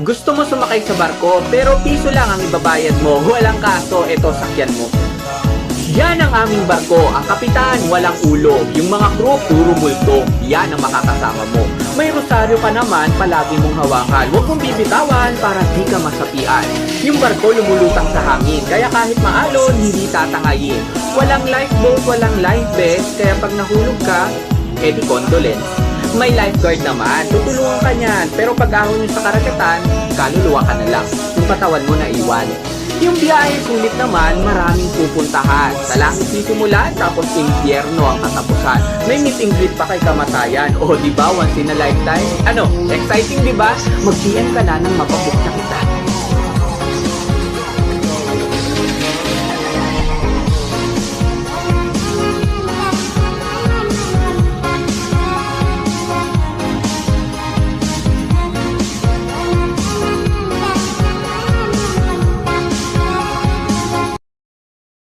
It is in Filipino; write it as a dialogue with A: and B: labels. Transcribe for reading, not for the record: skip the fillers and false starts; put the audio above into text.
A: Gusto mo sumakay sa barko pero piso lang ang ibabayad mo. Walang kaso, eto sakyan mo. Yan ang aming barko. Ang kapitan, walang ulo. Yung mga crew, puro multo. Yan ang makakasama mo. May rosaryo pa naman, palagi mong hawakan. Huwag mong bibitawan para di ka masapian. Yung barko lumulutang sa hangin, kaya kahit maalon, hindi tatangayin. Walang lifeboat, walang life vest, kaya pag nahulog ka, edi condolence. May lifeguard naman, tutulungan ka niyan. Pero pag ahon nyo sa karagatan, kaluluwa ka na lang. Yung katawan mo na iwan. Yung biyahe sulit naman, maraming pupuntahan. Sa langit sisimulan, tapos impyerno ang katapusan. May meet and greet pa kay kamatayan. O diba, once in a lifetime? Ano, exciting diba? Mag-PM ka na nang mapabook na kita.